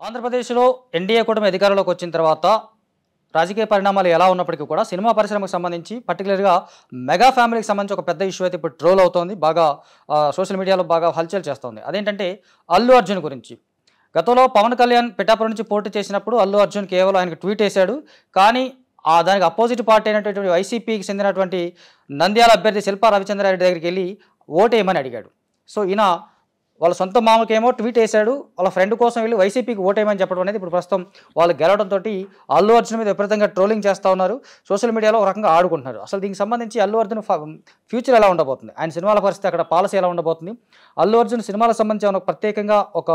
ఆంధ్రప్రదేశ్లో ఎన్డీఏ కూటమి అధికారంలోకి వచ్చిన తర్వాత రాజకీయ పరిణామాలు ఎలా ఉన్నప్పటికీ కూడా సినిమా పరిశ్రమకు సంబంధించి పర్టికులర్గా మెగా ఫ్యామిలీకి సంబంధించి ఒక పెద్ద ఇష్యూ అయితే ఇప్పుడు ట్రోల్ అవుతోంది. బాగా సోషల్ మీడియాలో బాగా హల్చల్ చేస్తోంది. అదేంటంటే అల్లు అర్జున్ గురించి. గతంలో పవన్ కళ్యాణ్ పిఠాపురం నుంచి పోటీ చేసినప్పుడు అల్లు అర్జున్ కేవలం ఆయనకు ట్వీట్ వేశాడు. కానీ దానికి అపోజిట్ పార్టీ అయినటువంటి వైసీపీకి చెందినటువంటి నంద్యాల అభ్యర్థి శిల్పా రవిచంద్రారెడ్డి దగ్గరికి వెళ్ళి ఓటేయమని అడిగాడు. సో ఈయన వాళ్ళ సొంత మామకేమో ట్వీట్ వేశాడు, వాళ్ళ ఫ్రెండ్ కోసం వెళ్ళి వైసీపీకి ఓటేయమని చెప్పడం అనేది ఇప్పుడు ప్రస్తుతం వాళ్ళు గెలవడంతో అల్లు అర్జున్ మీద విపరీతంగా ట్రోలింగ్ చేస్తూ ఉన్నారు. సోషల్ మీడియాలో ఒక రకంగా ఆడుకుంటున్నారు. అసలు దీనికి సంబంధించి అల్లు అర్జున్ ఫ్యూచర్ ఎలా ఉండబోతుంది, ఆయన సినిమాల పరిస్థితి, అక్కడ పాలసీ ఎలా ఉండబోతుంది, అల్లు అర్జున్ సినిమాలకు సంబంధించి ఏమైనా ప్రత్యేకంగా ఒక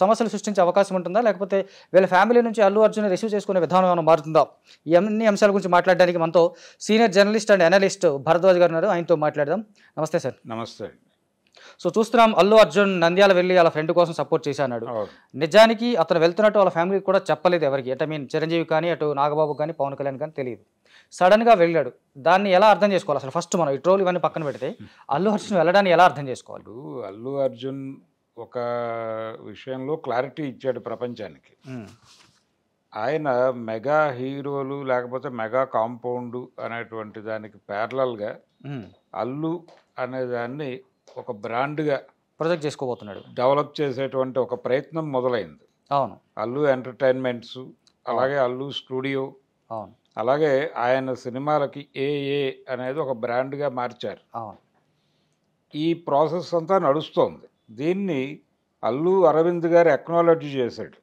సమస్యలు సృష్టించే అవకాశం ఉంటుందా, లేకపోతే వీళ్ళ ఫ్యామిలీ నుంచి అల్లు అర్జున్ రిసీవ్ చేసుకునే విధానం ఏమైనా మారుతుందా? ఈ అన్ని అంశాల గురించి మాట్లాడడానికి మనతో senior journalist and analyst Bharadwaj గారు ఉన్నారు. ఆయనతో మాట్లాడదాం. నమస్తే సార్. నమస్తే. సో చూస్తున్నాం, అల్లు అర్జున్ నంద్యాల వెళ్ళి వాళ్ళ ఫ్రెండ్ కోసం సపోర్ట్ చేశాడు. నిజానికి అతను వెళ్తున్నట్టు వాళ్ళ ఫ్యామిలీకి కూడా చెప్పలేదు ఎవరికి. చిరంజీవి కానీ, అటు నాగబాబు కానీ, పవన్ కళ్యాణ్ కానీ తెలియదు. సడన్గా వెళ్ళాడు. దాన్ని ఎలా అర్థం చేసుకోవాలి అసలు? ఫస్ట్ మనం ఈ ట్రోల్ ఇవన్నీ పక్కన పెడితే అల్లు అర్జున్ వెళ్ళడాన్ని ఎలా అర్థం చేసుకోవాలి? అల్లు అర్జున్ ఒక విషయంలో క్లారిటీ ఇచ్చాడు ప్రపంచానికి. ఆయన మెగా హీరోలు లేకపోతే మెగా కాంపౌండ్ అనేటువంటి దానికి ప్యారలల్గా అల్లు అనే దాన్ని ఒక బ్రాండ్గా ప్రొజెక్ట్ చేసుకోబోతున్నాడు, డెవలప్ చేసేటువంటి ఒక ప్రయత్నం మొదలైంది. అవును. అల్లు ఎంటర్టైన్మెంట్స్, అలాగే అల్లు స్టూడియో, అవును, అలాగే ఆయన సినిమాలకి ఏఏ అనేది ఒక బ్రాండ్గా మార్చారు. అవును. ఈ ప్రాసెస్ అంతా నడుస్తోంది. దీన్ని అల్లు అరవింద్ గారు అక్నాలెడ్జ్ చేశాడు.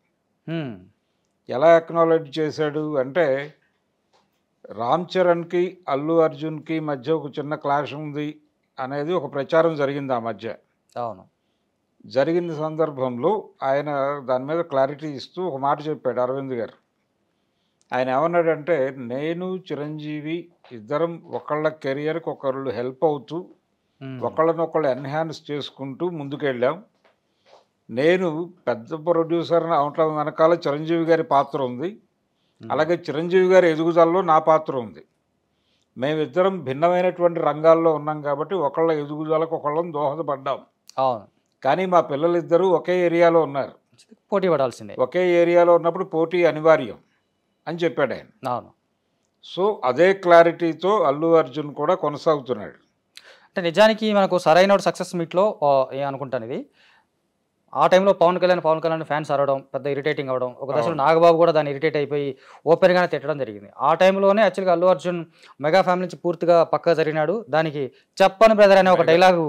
ఎలా అక్నాలెడ్జ్ చేశాడు అంటే, రామ్ చరణ్కి అల్లు అర్జున్కి మధ్య ఒక చిన్న క్లాష్ ఉంది అనేది ఒక ప్రచారం జరిగింది ఆ మధ్య. అవును. జరిగిన సందర్భంలో ఆయన దాని మీద క్లారిటీ ఇస్తూ ఒక మాట చెప్పాడు అరవింద్ గారు. ఆయన ఏమన్నాడంటే, నేను చిరంజీవి ఇద్దరం ఒకళ్ళ కెరియర్కి ఒకళ్ళు హెల్ప్ అవుతూ ఒకళ్ళనొకళ్ళు ఎన్హాన్స్ చేసుకుంటూ ముందుకెళ్ళాం. నేను పెద్ద ప్రొడ్యూసర్ అవటం వెనకాల చిరంజీవి గారి పాత్ర ఉంది, అలాగే చిరంజీవి గారి ఎదుగుదలలో నా పాత్ర ఉంది. మేమిద్దరం భిన్నమైనటువంటి రంగాల్లో ఉన్నాం కాబట్టి ఒకళ్ళ ఎదుగుదలకు ఒకళ్ళని దోహదపడ్డాం. అవును. కానీ మా పిల్లలిద్దరూ ఒకే ఏరియాలో ఉన్నారు, పోటీ పడాల్సిందే. ఒకే ఏరియాలో ఉన్నప్పుడు పోటీ అనివార్యం అని చెప్పాడు ఆయన. అవును. సో అదే క్లారిటీతో అల్లు అర్జున్ కూడా కొనసాగుతున్నాడు. అంటే నిజానికి మనకు సరైన సక్సెస్ మీట్లో ఏమనుకుంటాను, ఇది ఆ టైంలో పవన్ కళ్యాణ్ ఫ్యాన్స్ అరవడం పెద్ద ఇరిటేటింగ్ అవ్వడం, ఒక దశలో నాగబాబు కూడా దాన్ని ఇరిటేట్ అయిపోయి ఓపెన్గానే తిట్టడం జరిగింది. ఆ టైంలోనే యాక్చువల్గా అల్లు అర్జున్ మెగా ఫ్యామిలీ నుంచి పూర్తిగా పక్క జరిగినాడు. దానికి చెప్పని బ్రదర్ అనే ఒక డైలాగు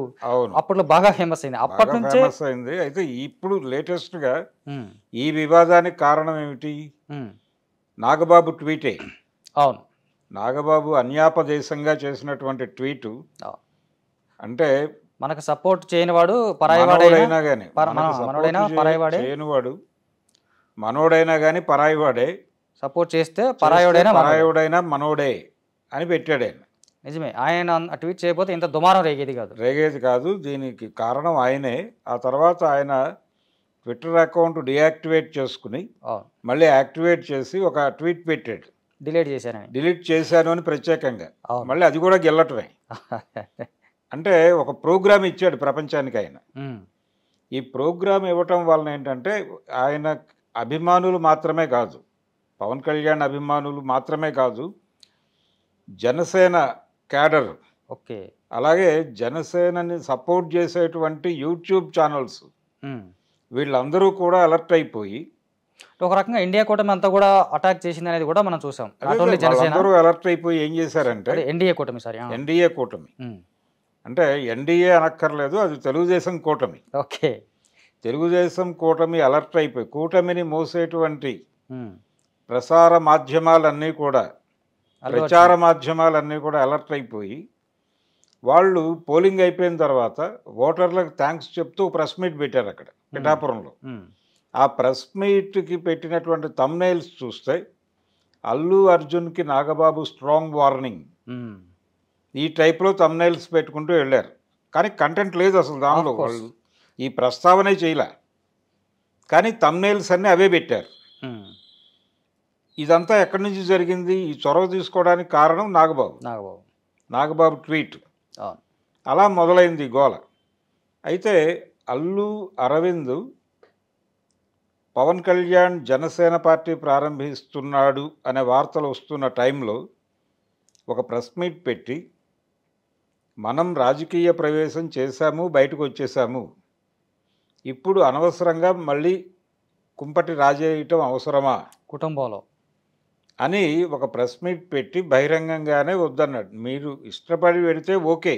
అప్పట్లో బాగా ఫేమస్ అయింది. అప్పటి నుంచే అయింది. అయితే ఇప్పుడు లేటెస్ట్గా ఈ వివాదానికి కారణం ఏమిటి? నాగబాబు ట్వీటే. అవును. నాగబాబు అన్యాపదేశంగా చేసినటువంటి ట్వీటు. అంటే మనకు సపోర్ట్ చేయనివాడు పరాయివాడైనా కానీ, మనోడైనా కానీ పరాయివాడే, సపోర్ట్ చేస్తే పరాయుడైనా మనోడే అని పెట్టాడు ఆయన. నిజమే. ఆయన ట్వీట్ చేయకపోతే ఇంత దుమారం రేగేది కాదు. దీనికి కారణం ఆయనే. ఆ తర్వాత ఆయన ట్విట్టర్ అకౌంట్ డియాక్టివేట్ చేసుకుని మళ్ళీ యాక్టివేట్ చేసి ఒక ట్వీట్ పెట్టాడు, డిలీట్ చేశాను అని ప్రత్యేకంగా. మళ్ళీ అది కూడా గెల్లటమే. అంటే ఒక ప్రోగ్రామ్ ఇచ్చాడు ప్రపంచానికి ఆయన. ఈ ప్రోగ్రామ్ ఇవ్వటం వలన ఏంటంటే, ఆయన అభిమానులు మాత్రమే కాదు, పవన్ కళ్యాణ్ అభిమానులు మాత్రమే కాదు, జనసేన క్యాడర్, ఓకే, అలాగే జనసేనని సపోర్ట్ చేసేటువంటి యూట్యూబ్ ఛానల్స్, వీళ్ళందరూ కూడా అలర్ట్ అయిపోయి ఒక రకంగా ఇండియా కూటమి అంతా కూడా అటాక్ చేసింది అనేది కూడా మనం చూసాం. అందరూ అలర్ట్ అయిపోయి ఏం చేశారంటే, ఎన్డీఏ కూటమి అంటే ఎన్డీఏ అనక్కర్లేదు, అది తెలుగుదేశం కూటమి. ఓకే, తెలుగుదేశం కూటమి అలర్ట్ అయిపోయి, కూటమిని మోసేటువంటి ప్రసార మాధ్యమాలన్నీ కూడా, ప్రచార మాధ్యమాలన్నీ కూడా అలర్ట్ అయిపోయి, వాళ్ళు పోలింగ్ అయిపోయిన తర్వాత ఓటర్లకు థ్యాంక్స్ చెప్తూ ప్రెస్ మీట్ పెట్టారు అక్కడ పిఠాపురంలో. ఆ ప్రెస్ మీట్కి పెట్టినటువంటి థంబ్నెయిల్స్ చూస్తే అల్లు అర్జున్కి నాగబాబు స్ట్రాంగ్ వార్నింగ్, ఈ టైప్లో థంబ్నెయిల్స్ పెట్టుకుంటూ వెళ్ళారు. కానీ కంటెంట్ లేదు అసలు దానిలో, వాళ్ళు ఈ ప్రస్తావనే చేయలే, కానీ థంబ్నెయిల్స్ అన్నీ అవే పెట్టారు. ఇదంతా ఎక్కడి నుంచి జరిగింది? ఈ చొరవ తీసుకోవడానికి కారణం నాగబాబు ట్వీట్. అలా మొదలైంది గోల. అయితే అల్లు అరవింద్ పవన్ కళ్యాణ్ జనసేన పార్టీ ప్రారంభిస్తున్నాడు అనే వార్తలు వస్తున్న టైంలో ఒక ప్రెస్ మీట్ పెట్టి మనం రాజకీయ ప్రవేశం చేశాము, బయటకు వచ్చేసాము, ఇప్పుడు అనవసరంగా మళ్ళీ కుంపటి రాజేయటం అవసరమా కుటుంబంలో అని ఒక ప్రెస్ మీట్ పెట్టి బహిరంగంగానే వద్దన్నాడు. మీరు ఇష్టపడి పెడితే ఓకే,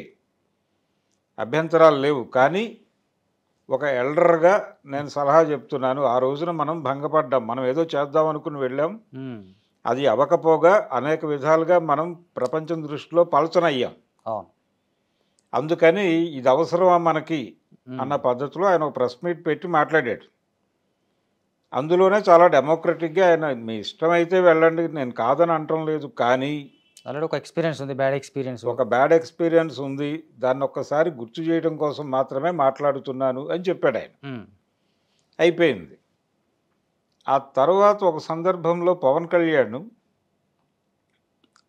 అభ్యంతరాలు లేవు, కానీ ఒక ఎల్డర్గా నేను సలహా చెప్తున్నాను. ఆ రోజున మనం భంగపడ్డాం, మనం ఏదో చేద్దాం అనుకుని వెళ్ళాం, అది అవ్వకపోగా అనేక విధాలుగా మనం ప్రపంచం దృష్టిలో పలచనయ్యాం. అందుకని ఇది అవసరమా మనకి అన్న పద్ధతిలో ఆయన ఒక ప్రెస్ మీట్ పెట్టి మాట్లాడాడు. అందులోనే చాలా డెమోక్రటిక్గా ఆయన మీ ఇష్టమైతే వెళ్ళండి, నేను కాదని అనటం లేదు, కానీ ఆల్రెడీ ఒక ఎక్స్పీరియన్స్ ఉంది, ఒక బ్యాడ్ ఎక్స్పీరియన్స్ ఉంది, దాన్ని ఒక్కసారి గుర్తు చేయడం కోసం మాత్రమే మాట్లాడుతున్నాను అని చెప్పాడు ఆయన. అయిపోయింది. ఆ తర్వాత ఒక సందర్భంలో పవన్ కళ్యాణ్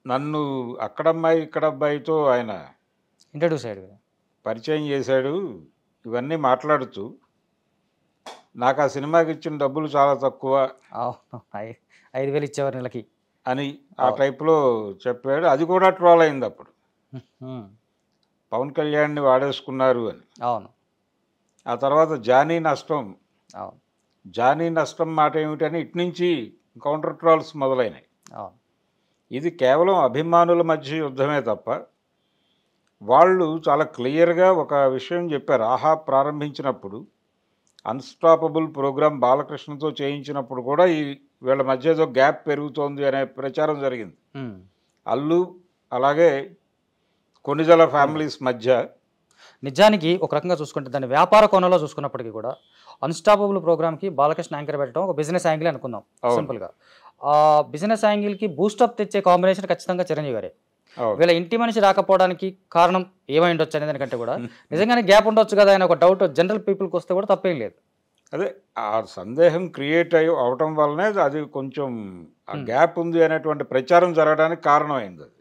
నన్ను అక్కడమ్మాయి ఇక్కడబ్బాయితో ఆయన ఇంట్రడ్యూస్ అయ్యాడు, పరిచయం చేశాడు. ఇవన్నీ మాట్లాడుతూ నాకు ఆ సినిమాకి ఇచ్చిన డబ్బులు చాలా తక్కువ, 5,000 ఇచ్చేవారు నెలకి అని ఆ టైప్లో చెప్పాడు. అది కూడా ట్రోల్ అయింది అప్పుడు, పవన్ కళ్యాణ్ని వాడేసుకున్నారు అని. అవును. ఆ తర్వాత జానీ నష్టం, అవును, జానీ నష్టం మాట ఏమిటని ఇటు నుంచి కౌంటర్ ట్రోల్స్ మొదలైనాయి. అవును. ఇది కేవలం అభిమానుల మధ్య యుద్ధమే తప్ప వాళ్ళు చాలా క్లియర్గా ఒక విషయం చెప్పారు. ఆహా ప్రారంభించినప్పుడు అన్స్టాపబుల్ ప్రోగ్రాం బాలకృష్ణతో చేయించినప్పుడు కూడా వీళ్ళ మధ్య ఏదో గ్యాప్ పెరుగుతోంది అనే ప్రచారం జరిగింది. అల్లు అలాగే కొనిదల ఫ్యామిలీస్ మధ్య. నిజానికి ఒక రకంగా చూసుకుంటే దాన్ని వ్యాపార కోణంలో చూసుకున్నప్పటికీ కూడా అన్స్టాపబుల్ ప్రోగ్రామ్కి బాలకృష్ణ యాంకర్ పెట్టడం ఒక బిజినెస్ యాంగిల్ అనుకుందాం సింపుల్గా. ఆ బిజినెస్ యాంగిల్కి బూస్టప్ తెచ్చే కాంబినేషన్ ఖచ్చితంగా చిరంజీవి గారే. వీళ్ళ ఇంటి మనిషి రాకపోవడానికి కారణం ఏమై ఉండొచ్చు అనే దానికంటే కూడా నిజంగానే గ్యాప్ ఉండొచ్చు కదా అని ఒక డౌట్ జనరల్ పీపుల్కి వస్తే కూడా తప్పేం లేదు. అదే ఆ సందేహం క్రియేట్ అవటం వల్లనే అది కొంచెం ఆ గ్యాప్ ఉంది అనేటువంటి ప్రచారం జరగడానికి కారణమైంది అది.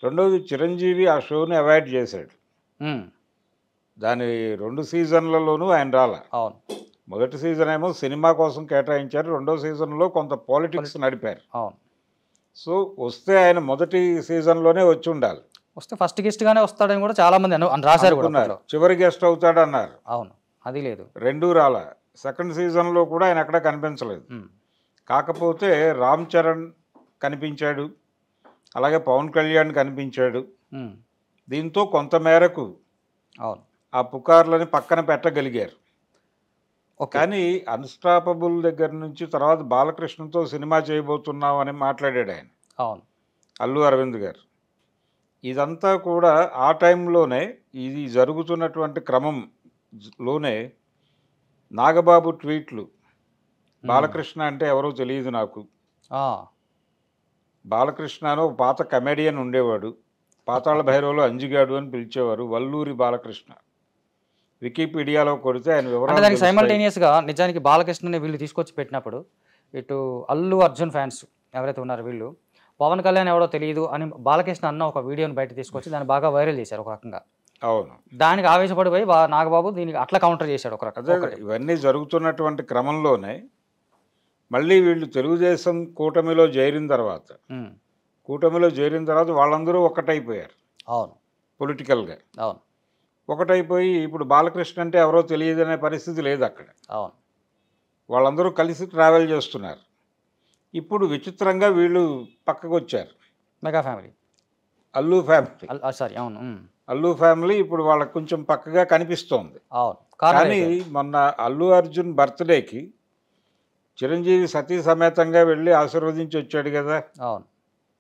రెండవది చిరంజీవి ఆ షోని అవాయిడ్ చేశాడు. దాని 2 సీజన్లలోనూ ఆయన రాలా. అవును. మొదటి సీజన్ ఏమో సినిమా కోసం కేటాయించారు, రెండో సీజన్లో కొంత పాలిటిక్స్ నడిపారు. అవును. సో వస్తే ఆయన మొదటి సీజన్లోనే వచ్చి ఉండాలి. వస్తే ఫస్ట్ గెస్ట్గానే వస్తాడని కూడా చాలా మంది రాశారు, చివరి గెస్ట్ అవుతాడన్నారు. అవును, అది లేదు, రెండూ రాలా. సెకండ్ సీజన్లో కూడా ఆయన ఎక్కడ కనిపించలేదు. కాకపోతే రామ్ చరణ్ కనిపించాడు, అలాగే పవన్ కళ్యాణ్ కనిపించాడు. దీంతో కొంతమేరకు అవును ఆ పుకార్లని పక్కన పెట్టగలిగారు. కానీ అన్స్టాపబుల్ దగ్గర నుంచి తర్వాత బాలకృష్ణతో సినిమా చేయబోతున్నాం అని మాట్లాడాడు ఆయన. అవును, అల్లు అరవింద్ గారు. ఇదంతా కూడా ఆ టైంలోనే, ఇది జరుగుతున్నటువంటి క్రమంలోనే నాగబాబు ట్వీట్లు, బాలకృష్ణ అంటే ఎవరో తెలియదు నాకు, బాలకృష్ణ అని ఒక పాత కమెడియన్ ఉండేవాడు, పాతాళ భైరవలో అంజిగాడు అని పిలిచేవారు, వల్లూరి బాలకృష్ణ. వికీపీడియాలో కొడితే ఆయన వివరాలు. దానికి సైమల్టేనియస్గా నిజానికి బాలకృష్ణని వీళ్ళు తీసుకొచ్చి పెట్టినప్పుడు ఇటు అల్లు అర్జున్ ఫ్యాన్స్ ఎవరైతే ఉన్నారో వీళ్ళు పవన్ కళ్యాణ్ ఎవరో తెలియదు అని బాలకృష్ణ అన్న ఒక వీడియోని బయట తీసుకొచ్చి దాన్ని బాగా వైరల్ చేశారు ఒక రకంగా. అవును. దానికి ఆవేశపడిపోయి నాగబాబు దీనికి అట్లా కౌంటర్ చేశాడు ఒక రకంగా. ఇవన్నీ జరుగుతున్నటువంటి క్రమంలోనే మళ్ళీ వీళ్ళు తెలుగుదేశం కూటమిలో చేరిన తర్వాత వాళ్ళందరూ ఒకటైపోయారు. అవును, పొలిటికల్గా. అవును, ఒకటైపోయి ఇప్పుడు బాలకృష్ణ అంటే ఎవరో తెలియదనే పరిస్థితి లేదు అక్కడ. అవును, వాళ్ళందరూ కలిసి ట్రావెల్ చేస్తున్నారు. ఇప్పుడు విచిత్రంగా వీళ్ళు పక్కకు వచ్చారు. Mega family, Allu family, sorry అవును, అల్లు ఫ్యామిలీ ఇప్పుడు వాళ్ళకి కొంచెం పక్కగా కనిపిస్తోంది. అవును. కానీ మొన్న అల్లు అర్జున్ బర్త్డేకి చిరంజీవి సతీ సమేతంగా వెళ్ళి ఆశీర్వదించి వచ్చాడు కదా. అవును.